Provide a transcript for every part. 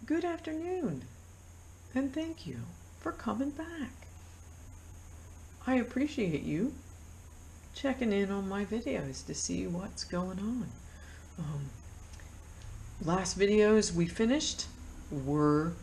Good afternoon, and thank you for coming back. I appreciate you checking in on my videos to see what's going on. Last videos we finished were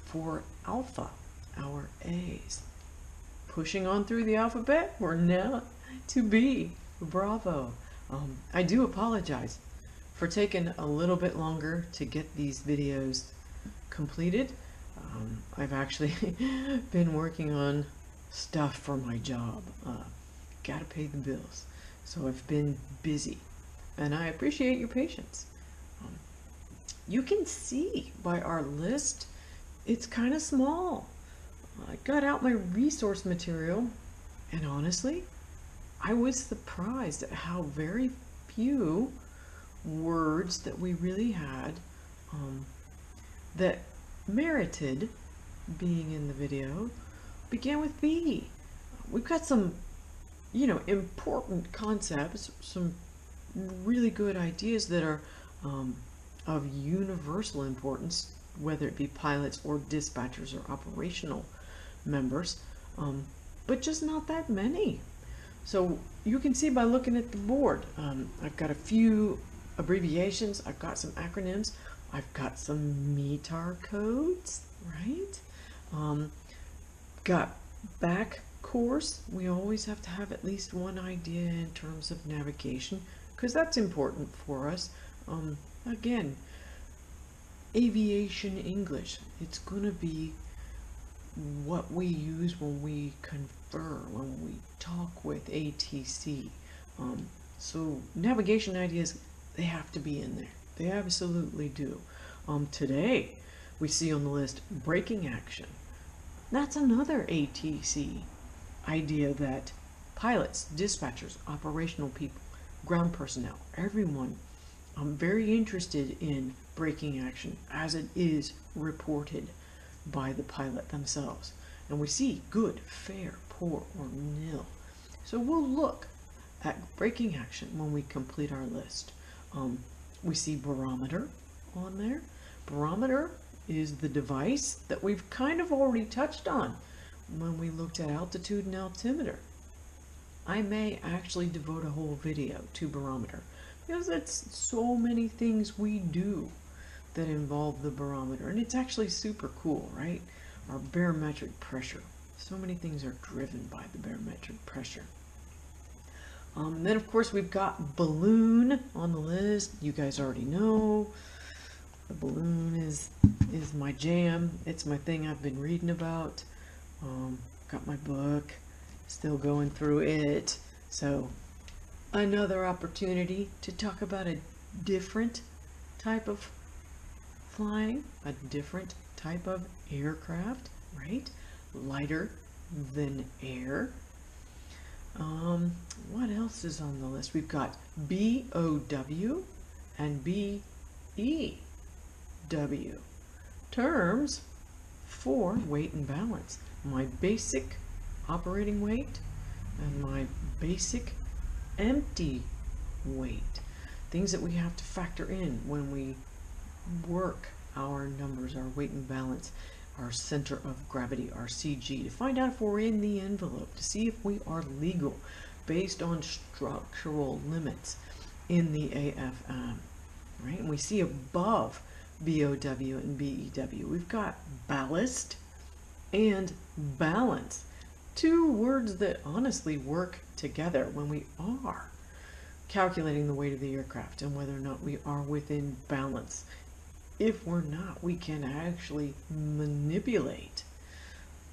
for Alpha, our A's. Pushing on through the alphabet, we're now to B, Bravo. I do apologize for taking a little bit longer to get these videos completed. I've actually been working on stuff for my job. Gotta pay the bills. So I've been busy, and I appreciate your patience. You can see by our list, it's kind of small. I got out my resource material, and honestly, I was surprised at how very few words that we really had that merited being in the video began with B. We've got some, important concepts, some really good ideas that are of universal importance, whether it be pilots or dispatchers or operational members, but just not that many. So you can see by looking at the board, I've got a few abbreviations, I've got some acronyms, I've got some METAR codes, right? Got back course. We always have to have at least one idea in terms of navigation, because that's important for us. Again, aviation English, it's going to be what we use when we confer, when we talk with ATC. So navigation ideas, they have to be in there. They absolutely do. Today, we see on the list braking action. That's another ATC idea that pilots, dispatchers, operational people, ground personnel, everyone, I'm very interested in braking action as it is reported by the pilot themselves. And we see good, fair, poor, or nil. So we'll look at braking action when we complete our list. We see barometer on there. Barometer is the device that we've kind of already touched on when we looked at altitude and altimeter. I may actually devote a whole video to barometer because it's so many things we do that involve the barometer, and it's actually super cool, right? Our barometric pressure. So many things are driven by the barometric pressure. Then of course we've got balloon on the list. You guys already know the balloon is my jam. It's my thing I've been reading about. Got my book, still going through it. So another opportunity to talk about a different type of flying, a different type of aircraft, right? Lighter than air. What else is on the list? We've got BOW and BEW. Terms for weight and balance. My basic operating weight and my basic empty weight. Things that we have to factor in when we work our numbers, our weight and balance, our center of gravity, our CG, to find out if we're in the envelope, to see if we are legal based on structural limits in the AFM, right? And we see above BOW and BEW, we've got ballast and balance. Two words that honestly work together when we are calculating the weight of the aircraft and whether or not we are within balance. If we're not, we can actually manipulate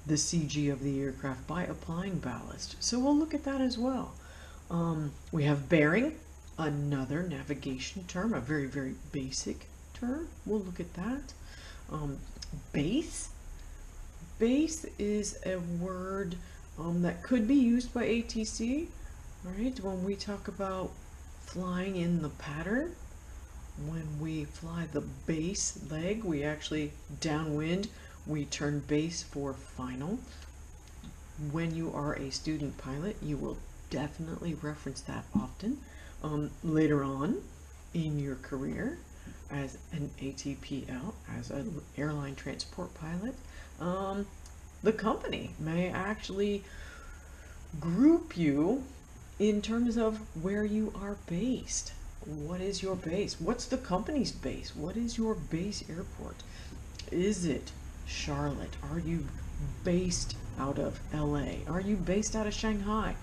the CG of the aircraft by applying ballast. So we'll look at that as well. We have bearing, another navigation term, a very, very basic term. We'll look at that. Base. Base is a word that could be used by ATC, right? When we talk about flying in the pattern, when we fly the base leg, we actually downwind, we turn base for final. When you are a student pilot, you will definitely reference that often later on in your career. as an ATPL, as an airline transport pilot, the company may actually group you in terms of where you are based. What is your base? What's the company's base? What is your base airport? Is it Charlotte? Are you based out of LA? Are you based out of Shanghai?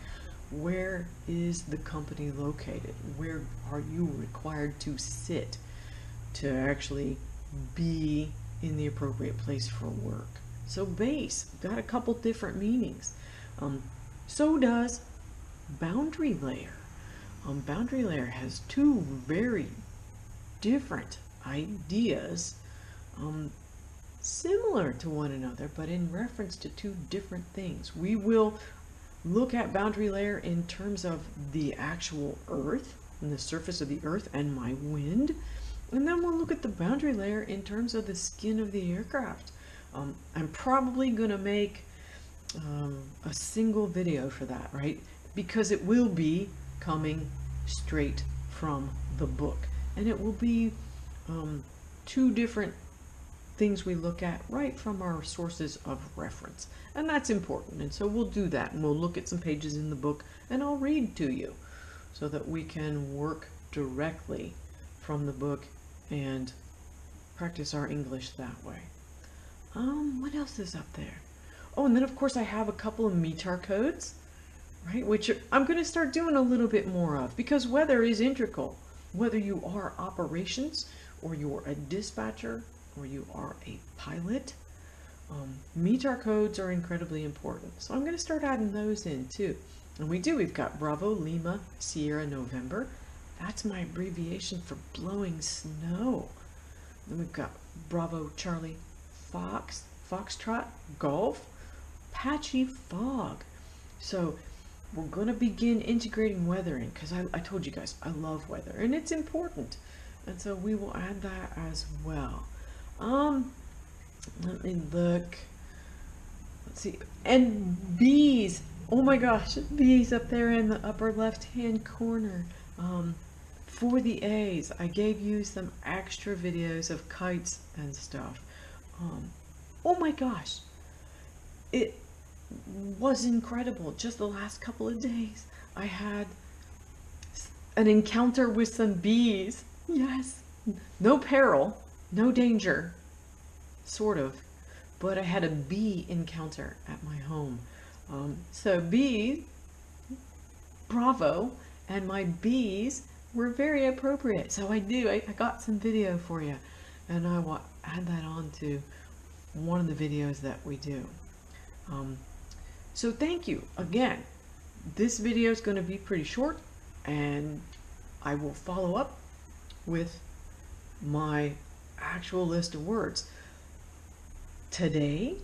Where is the company located? Where are you required to sit to actually be in the appropriate place for work? So base got a couple different meanings. So does boundary layer. Boundary layer has two very different ideas, similar to one another, but in reference to two different things. We will look at boundary layer in terms of the actual Earth and the surface of the Earth and my wind, and then we'll look at the boundary layer in terms of the skin of the aircraft. I'm probably going to make a single video for that, right? Because it will be coming straight from the book, and it will be two different things we look at right from our sources of reference, and that's important. And so we'll do that, and we'll look at some pages in the book, and I'll read to you so that we can work directly from the book and practice our English that way. What else is up there? Oh, and then of course I have a couple of METAR codes, right, which I'm going to start doing a little bit more of, because weather is integral. Whether you are operations, or you're a dispatcher, or you are a pilot, METAR codes are incredibly important. So I'm going to start adding those in too. And we've got Bravo, Lima, Sierra, November. That's my abbreviation for blowing snow. Then we've got Bravo, Charlie, Fox, Foxtrot, Golf, patchy fog. So we're going to begin integrating weather in, because I told you guys I love weather and it's important, and so we will add that as well. Let me look. Let's see. And bees. Oh my gosh, bees up there in the upper left hand corner. For the A's, I gave you some extra videos of kites and stuff. Oh my gosh, it was incredible. Just the last couple of days I had an encounter with some bees. Yes, no peril, no danger, sort of, but I had a bee encounter at my home. So bees, bravo, and my bees were very appropriate. So I got some video for you, and I will add that on to one of the videos that we do. So thank you again. This video is going to be pretty short, and I will follow up with my actual list of words. Today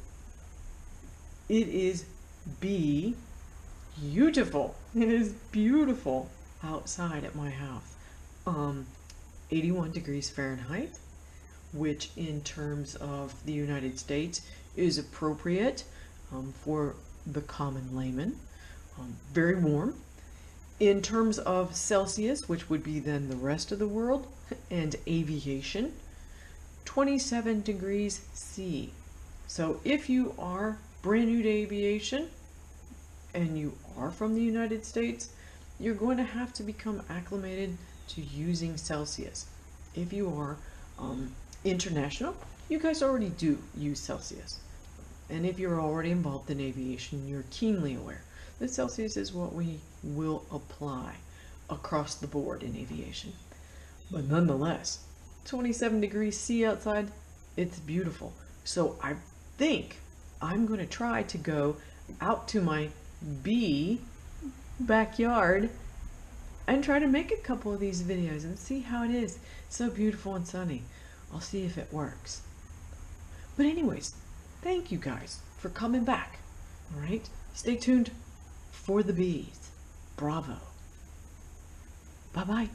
it is beautiful. It is beautiful outside at my house. 81 degrees Fahrenheit, which in terms of the United States is appropriate for the common layman. Very warm. In terms of Celsius, which would be then the rest of the world, and aviation, 27 degrees C. So if you are brand new to aviation and you are from the United States, you're going to have to become acclimated to using Celsius. If you are international, you guys already do use Celsius. And if you're already involved in aviation, you're keenly aware that Celsius is what we will apply across the board in aviation. But nonetheless, 27 degrees C outside, it's beautiful. So I think I'm going to try to go out to my bee backyard and try to make a couple of these videos and see how it is. It's so beautiful and sunny. I'll see if it works. But anyways, thank you guys for coming back. All right, stay tuned for the bees. Bravo. Bye-bye.